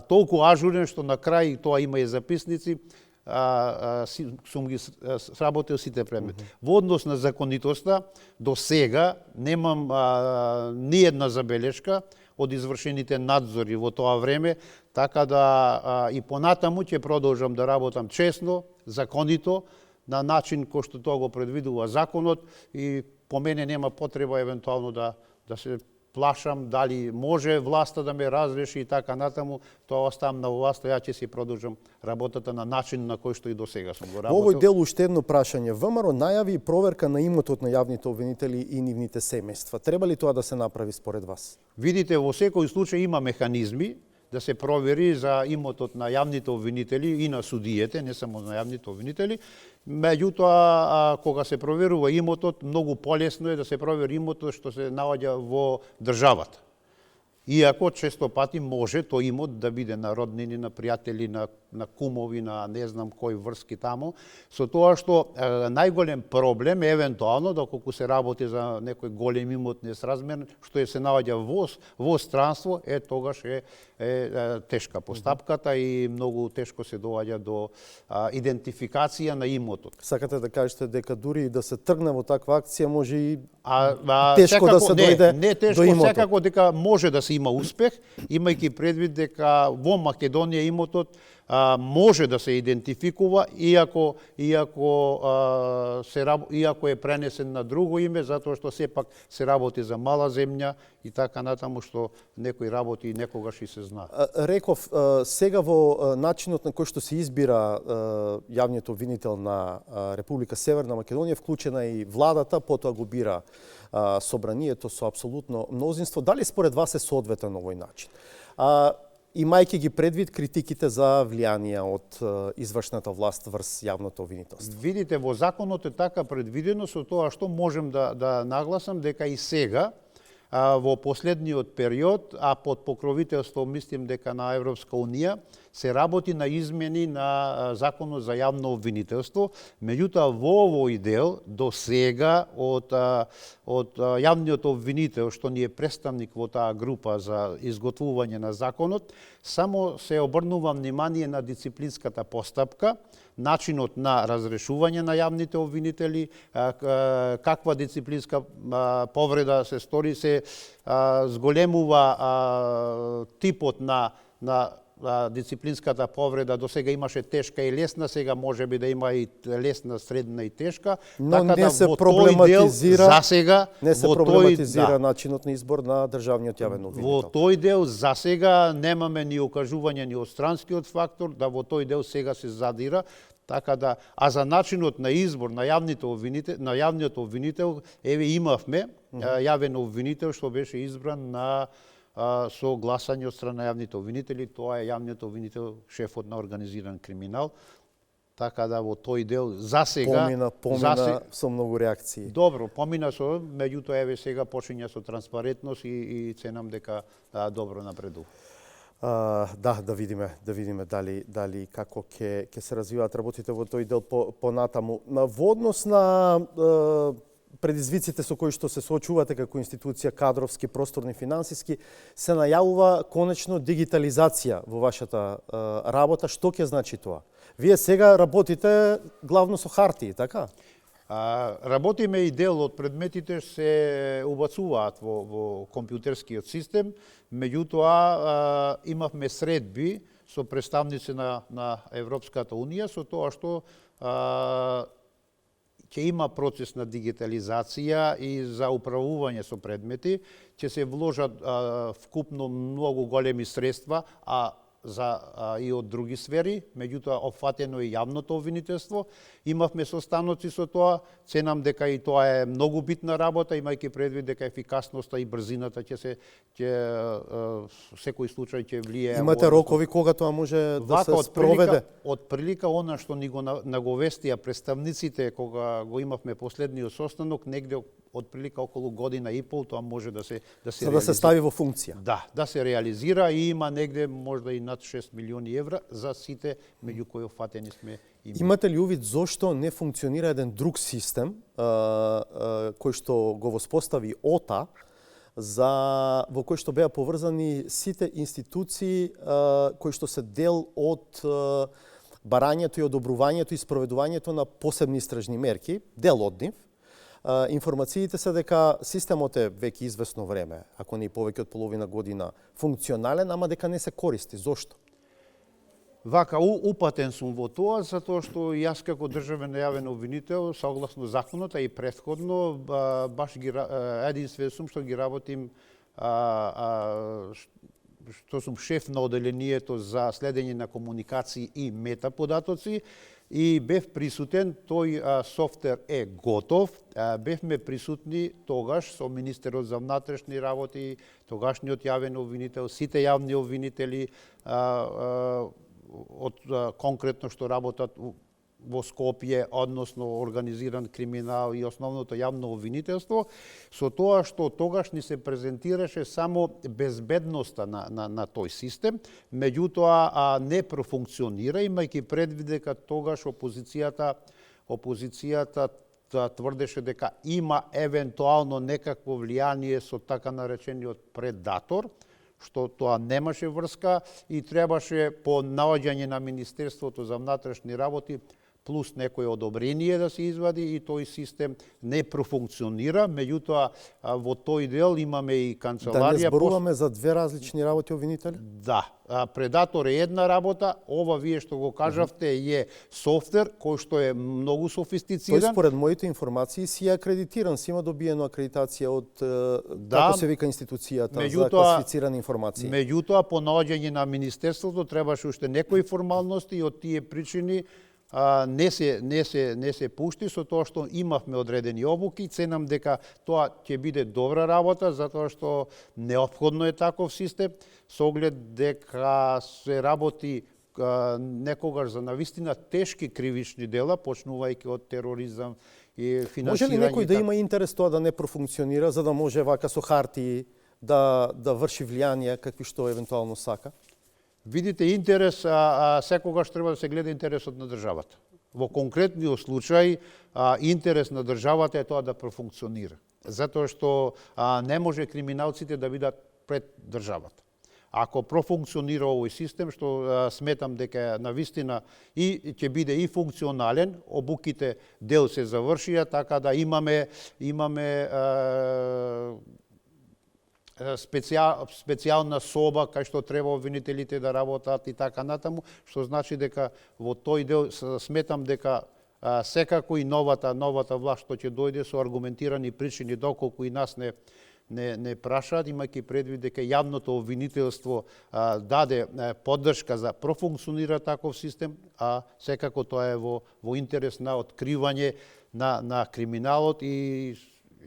толку ажурен што на крај, тоа има и записници, сум ги сработил сите предмети. Во однос на законитоста, до сега немам ни една забелешка од извршените надзори во тоа време, така да и понатаму ќе продолжам да работам честно, законито, на начин кој што тоа го предвидува законот и по мене нема потреба евентуално да се плашам дали може власта да ме разреши и така натаму, тоа оставам на власта, ја ќе си продолжам работата на начин на кој што и до сега сум го Во овој работил. дел уште едно прашање. ВМРО најави и проверка на имотот на јавните обвинители и нивните семејства. Треба ли тоа да се направи според вас? Видите, во секој случај има механизми да се провери за имотот на јавните обвинители и на судиите, не само на јавните обвинители. Меѓутоа, кога се проверува имотот, многу полесно е да се провери имотот што се наоѓа во државата. Иако често пати може тој имот да биде на роднини, на пријатели, на кумови, на не знам кои врски таму, со тоа што најголем проблем е евентуално доколку се работи за некој голем имот несразмерен, што се наоѓа во странство, тогаш е тешка постапката и многу тешко се доаѓа до идентификација на имотот. Сакате да кажете дека дури и да се тргне во таква акција може и тешко да се дојде не тешко, до имотот. секако дека може да се има успех, имајќи предвид дека во Македонија имотот може да се идентификува, иако е пренесен на друго име, затоа што сепак се работи за мала земја и така натаму што некои работи некогаш и се знаат. Реков, сега во начинот на кој што се избира јавниот обвинител на Република Северна Македонија, вклучена и владата, потоа го бира собранието со апсолутно мнозинство. Дали според вас е соодветен овој начин? Имајќи ги предвид критиките за влијание од извршната власт врз јавното обвинителство. Видите, во законот е така предвидено, со тоа што можем да нагласам дека и сега во последниот период, а под покровителство мислим дека на Европска унија, се работи на измени на законот за јавно обвинителство. Меѓутоа во овој дел до сега од јавниот обвинител што ни е представник во таа група за изготвување на законот, само се обрнува внимание на дисциплинската постапка, начинот на разрешување на јавните обвинители, каква дисциплинска повреда се стори, се зголемува типот на дисциплинската повреда. До сега имаше тешка и лесна, сега може би да има и лесна, средна и тешка. Но така не се во проблематизира, за сега, начинот на избор на државниот јавен обвинител. Во тој дел за сега немаме ни окажување ни од странскиот фактор, да во тој дел сега се задира. Така да, а за начинот на избор на јавниот обвинител, еве имавме јавен обвинител што беше избран со гласање од страна јавните обвинители, тоа е јавниот обвинител, шефот на организиран криминал. Така да во тој дел за сега помина со многу реакции. Добро, помина со, меѓутоа еве сега почиња со транспарентност и ценам дека добро напредува. Да видиме дали како ќе се развиваат работите во тој дел понатаму. Во однос на предизвиците со кои што се соочувате како институција, кадровски, просторни, финансиски, се најавува конечно дигитализација во вашата работа. Што ќе значи тоа? Вие сега работите главно со хартии, така? Работиме и дел од предметите се убацуваат во компјутерскиот систем, меѓутоа имавме средби со представници на Европската унија со тоа што ќе има процес на дигитализација и за управување со предмети, ќе се вложат вкупно многу големи средства, и од други сфери, меѓутоа опфатено и јавното обвинителство. Имавме состаноци со тоа, ценам дека и тоа е многу битна работа, имајќи предвид дека ефикасноста и брзината ќе секој случај ќе влијае. Имате рокови кога тоа може да се спроведе? Од прилика она што ни го наговестија представниците кога го имавме последниот состанок, негде од прилика околу година и пол, тоа може да се реализира. Да се стави во функција. Да се реализира и има негде можда и над 6 милиони евра за сите меѓу кои офатени сме. Имате ли увид зошто не функционира еден друг систем кој што го воспостави ОТА, во кој што беа поврзани сите институции кои што се дел од барањето и одобрувањето и спроведувањето на посебни истражни мерки, дел од нив. Информациите се дека системот е веќе известно време, ако не и повеќе од половина година, функционален, ама дека не се користи. Зошто? Вака, упатен сум во тоа, затоа што јас како државен јавен обвинител, согласно законот, и претходно, баш единствен сум што ги работим што сум шеф на оделението за следење на комуникации и метаподатоци, и бев присутен, тој софтвер е готов. Бевме присутни тогаш со министерот за внатрешни работи, тогашниот јавен обвинител, сите јавни обвинители од конкретно што работат во Скопје, односно организиран криминал и основното јавно обвинителство, со тоа што тогаш ни се презентираше само безбедноста на тој систем, меѓутоа не профункционира, имајќи предвид дека тогаш опозицијата тврдеше дека има евентуално некакво влијание со така наречениот предатор, што тоа немаше врска и требаше по наоѓање на Министерството за внатрешни работи плюс некој одобрение да се извади и тој систем не профункционира, меѓутоа во тој дел имаме и канцеларија. Да не зборуваме за две различни работи обвинители? Да, предатор е една работа, ова вие што го кажавте е софтвер кој што е многу софистициран. Тој според моите информации си е акредитиран, си има добиено акредитација од како се вика институцијата за класифицирана информација. Меѓутоа по наоѓање на Министерството требаше уште некои формалности и од тие причини не се пушти, со тоа што имавме одредени обуки. Ценам дека тоа ќе биде добра работа, затоа што неопходно е таков систем, со оглед дека се работи некогаш за навистина тешки кривични дела, почнувајќи од тероризам и финансирање. Може ли некој да има интерес тоа да не профункционира, за да може вака со хартии да врши влијание какви што евентуално сака? Видите, интерес, секогаш треба да се гледа интересот на државата. Во конкретниот случај, интерес на државата е тоа да профункционира. Затоа што не може криминалците да бидат пред државата. Ако профункционира овој систем, што сметам дека навистина и ќе биде и функционален, обуките дел се завршија, така да имаме специјална соба кај што треба обвинителите да работат и така натаму, што значи дека во тој дел сметам дека секако и новата власт што ќе дојде со аргументирани причини, доколку и нас не прашаат, имајќи предвид дека јавното обвинителство даде поддршка за профункционира таков систем, а секако тоа е во интерес на откривање на криминалот и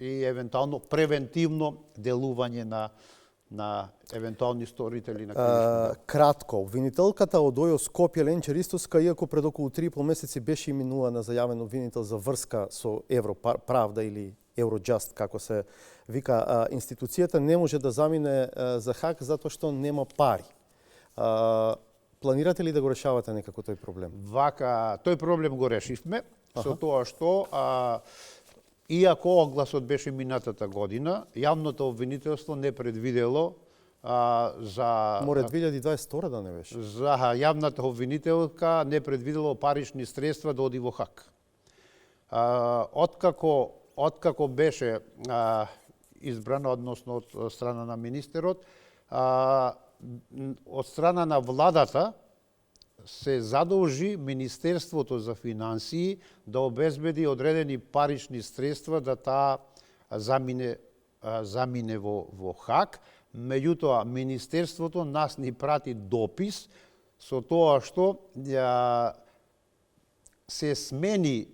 евентуално превентивно делување на евентуални сторители на кривични дела. Кратко, обвинителката од ОЈО Скопје Ленче Ристовска, иако пред околу 3,5 месеци беше именувана за јавен обвинител за врска со Европравда или Евроджаст, како се вика институцијата, не може да замине за Хаг затоа што нема пари. Планирате ли да го решавате некако тој проблем? Вака, тој проблем го решивме, со тоа што иако огласот беше минатата година, јавното обвинителство не предвидело за... Море 2022 да не беше. За јавната обвинителка не предвидело парични средства да оди во Хаг. Откако беше избрана, односно од страна на министерот, од страна на владата се задолжи Министерството за финансии да обезбеди одредени парични средства да таа замине во Хаг. Меѓутоа, Министерството нас ни прати допис со тоа што се смени,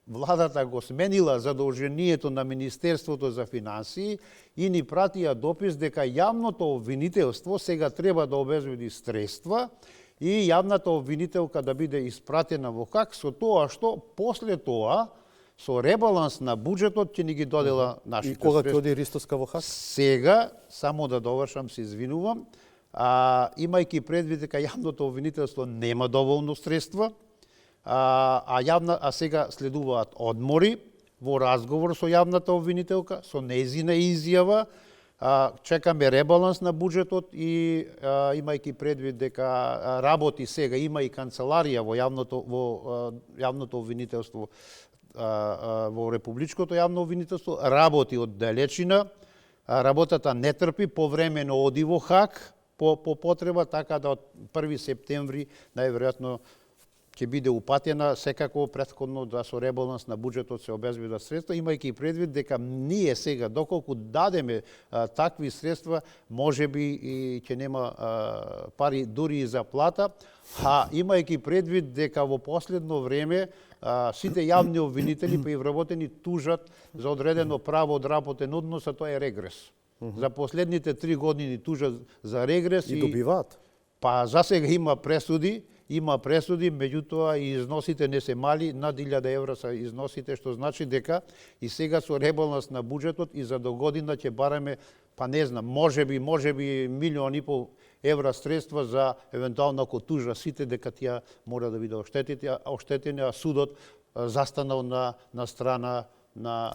владата го сменила задолжението на Министерството за финансии и ни пратија допис дека јавното обвинителство сега треба да обезбеди средства и јавната обвинителка да биде испратена во Хаг, со тоа што после тоа со ребаланс на буџетот ќе ни ги додела нашите средства. И кога ќе оди Ристовска во Хаг? Сега, само да довршам, се извинувам, имајќи предвид дека јавното обвинителство нема доволно средства, а сега следуваат одмори во разговор со јавната обвинителка, со нејзина изјава, чекаме ребаланс на буџетот и имајќи предвид дека работи сега, има и канцеларија во јавното обвинителство, во Републичкото јавно обвинителство, работи од далечина, работата не трпи, повремено оди во Хаг по потреба, така да од 1 септември најверојатно ќе биде упатена секако претходно да со ребаланс на буџетот се обезбедат средства, имајќи предвид дека ние сега, доколку дадеме такви средства, можеби и ќе нема пари дури и за плата, а имајќи предвид дека во последно време сите јавни обвинители па и вработени тужат за одредено право од работен однос, а тоа е регрес. За последните 3 години тужат за регрес И добиваат. Па засега има пресуди, меѓутоа и износите не се мали, над 1000 евра се износите, што значи дека и сега со ребаланс на буџетот и за до година ќе бараме, па не знам, можеби 1,5 милиони евра средства за евентуално ако тужа сите дека тие мора да биде оштетени, а судот застанал на страна на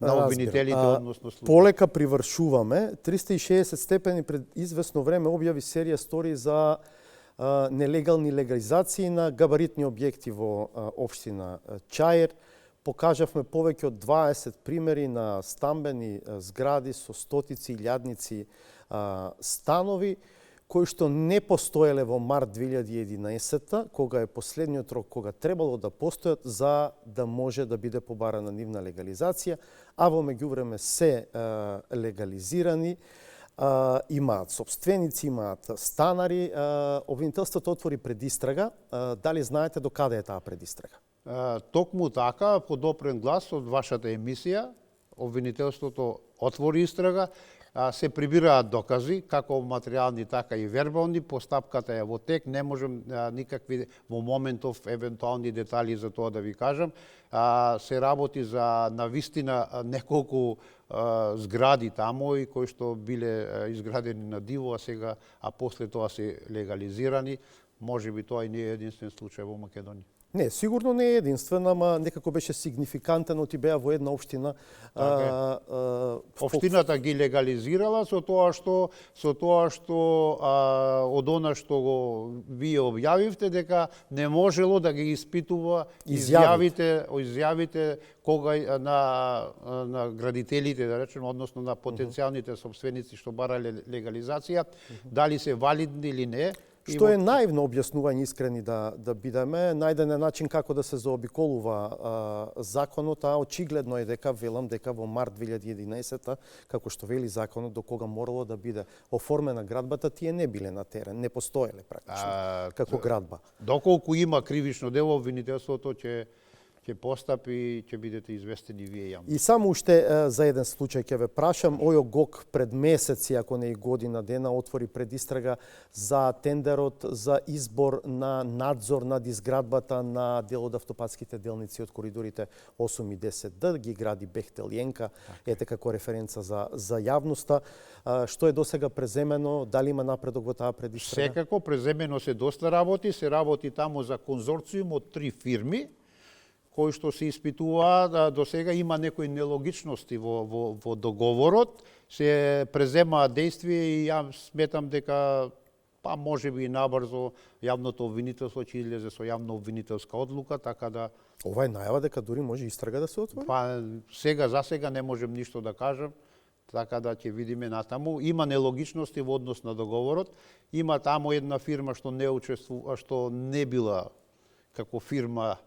обвинителите, односно случаи. Полека привршуваме. 360 степени пред известно време објави серија стори за нелегални легализации на габаритни објекти во општина Чаир. Покажавме повеќе од 20 примери на стамбени згради со стотици, илјадници станови, кои што не постоеле во март 2011, кога е последниот рок кога требало да постојат за да може да биде побарана нивна легализација, а во меѓувреме се легализирани, имаат собственици, имаат станари. Обвинителството отвори предистрага. Дали знаете до каде е таа предистрага? Токму така, подопрен глас од вашата емисија, обвинителството отвори истрага, се прибираат докази, како материјални, така и вербални, постапката е во тек, не можем никакви во моментов евентуални детали за тоа да ви кажам. Се работи за навистина неколку згради таму и кои што биле изградени на диво, а после тоа се легализирани. Можеби тоа и не е единствен случај во Македонија. Не, сигурно не е единствен, ама некако беше сигнификантен, оти беа во една општина. Општината ги легализирала со тоа што од она што го вие објавивте дека не можело да ги испитува изјавите кога на градителите, да речем, односно на потенцијалните собственици што барале легализација, дали се валидни или не. Што е наивно објаснување, искрени да бидеме, најден е начин како да се заобиколува законот, а очигледно е дека во март 2011, како што вели законот, до кога морало да биде оформена градбата, тие не биле на терен, не постоеле практично како градба. Доколку има кривично дело, обвинителството ќе постапи и ќе бидете известени вие јавно. И само уште за еден случај ќе ве прашам. Ојо ГОК пред месеци, ако не и година дена, отвори предистрага за тендерот за избор на надзор над изградбата на дел од автопатските делници од коридорите 8 и 10Д, ги гради Бехтел Јенка, ете како референца за јавноста. Што е досега преземено, дали има напредок во таа предистрага? Секако преземено се доста работи, се работи таму за конзорциум од 3 фирми, кои што се испитуваат, до сега има некои нелогичности во договорот, се преземаат действија и ја сметам дека па можеби и набрзо јавното обвинителство ќе излезе со јавно обвинителска одлука, така да ова е најава дека дури може истрага да се отвори? Па за сега не можем ништо да кажам, така да ќе видиме натаму. Има нелогичности во однос на договорот. Има таму една фирма што не учествува, што не била како фирма,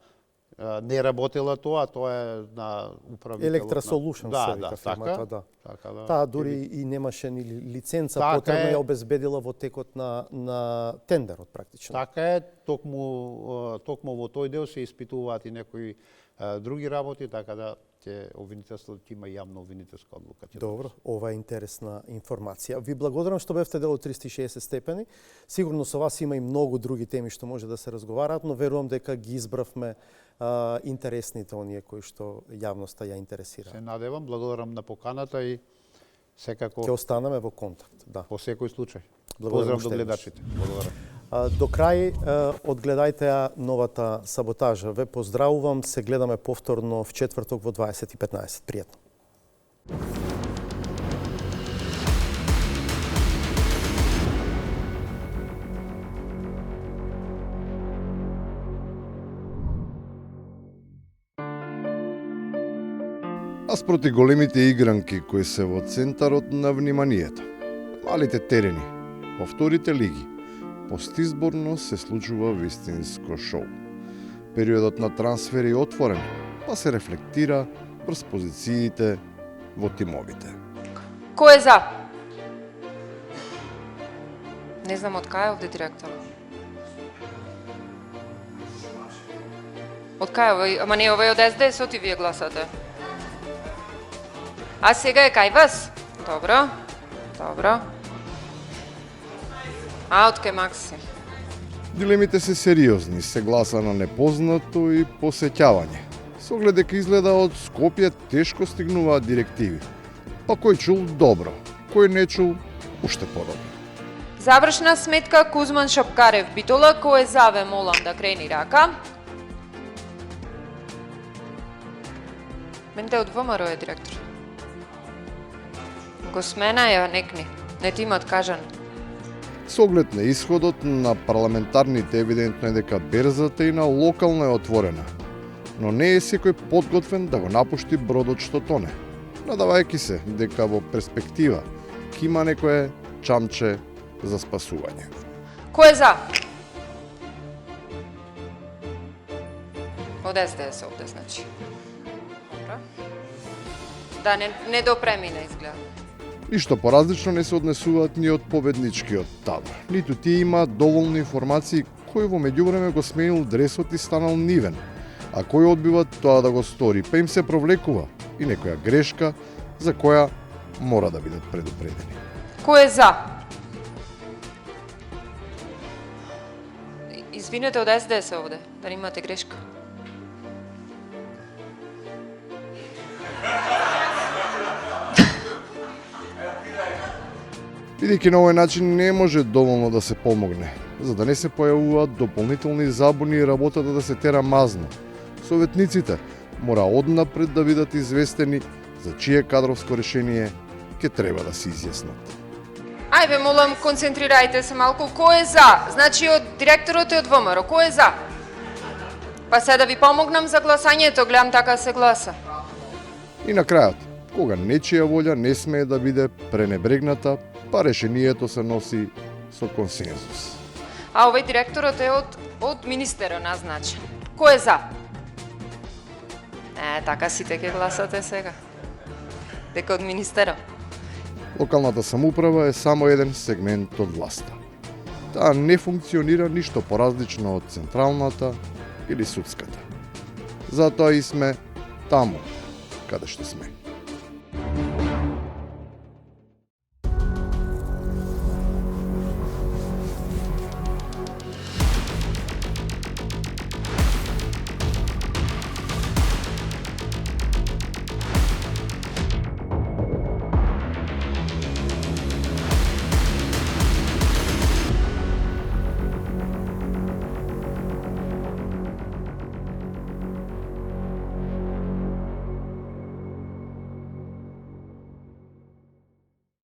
не работела тоа е на управителот. Electra Solutions се вика фирмата, да. Таа дури и немаше ни лиценца потребна, ја обезбедила во текот на тендерот практично. Така е, токму во тој дел се испитуваат и некои други работи, така да обвинителството ќе има јавна обвинителска одлука. Добро, ова е интересна информација. Ви благодарам што бевте дел од 360 степени. Сигурно со вас има и многу други теми што може да се разговараат, но верувам дека ги избравме интересните оние кои што јавноста ја интересира. Се надевам, благодарам на поканата и секако ќе останеме во контакт, да. По секој случај. Поздрав до гледачите. Благодарам. До крај, одгледајте ја новата саботажа. Ве поздравувам, се гледаме повторно в четврток во 20:15. Пријатно. Наспроти големите игранки кои се во центарот на вниманието, малите терени во вторите лиги, постизборно се случува вистинско шоу. Периодот на трансфер е отворен, па се рефлектира врз позициите во тимовите. Кој е за? Не знам од кај е овде директор. Од кај е овој? Ама не овој од СДС-от и вие гласате. А сега е кај вас? Добро. Добро. А од кај Макси? Дилемите се сериозни, се гласа на непознато и посеќавање. Со оглед дека изгледа од Скопје тешко стигнуваат директиви. Па кој чул добро, кој не чул уште подобро. Завршна сметка Кузман Шапкарев Битола, кој е за, ве молам да крени рака. Менте од ВМРО е директор. Го смена ја некни, не ти имат кажан. Со оглед на исходот на парламентарните евидентно е дека берзата и на локална е отворена, но не е секој подготвен да го напушти бродот што тоне, надавајќи се дека во перспектива ќе има некое чамче за спасување. Кој е за? Од СДС овде, значи. Добро. Да, не допремина изгледа. Ништо поразлично не се однесуваат ни од победничкиот табор. Ниту тие имаат доволно информации кој во меѓувреме го сменил дресот и станал нивен, а кој одбива тоа да го стори, па им се провлекува и некоја грешка за која мора да бидат предупредени. Кој е за? Извинете, од СДС овде, да не имате грешка. Бидејќи на овој начин не може доволно да се помогне, за да не се појавуваат дополнителни забуни и работата да се тера мазно. Советниците мора однапред да бидат известени за чие кадровско решение ќе треба да се изјаснат. Ајде, молам, концентрирајте се малку. Кој е за? Значи од директорот и од ВМРО. Кој е за? Па се да ви помогнам за гласањето, гледам така се гласа. И на крајот, кога нечија волја не смее да биде пренебрегната, па решението се носи со консензус. А овој директорот е од министерот назначен. Кој е за? Така сите ќе гласате сега. Дека од министерот. Локалната самоуправа е само еден сегмент од власта. Таа не функционира ништо поразлично од централната или судската. Затоа и сме таму каде што сме.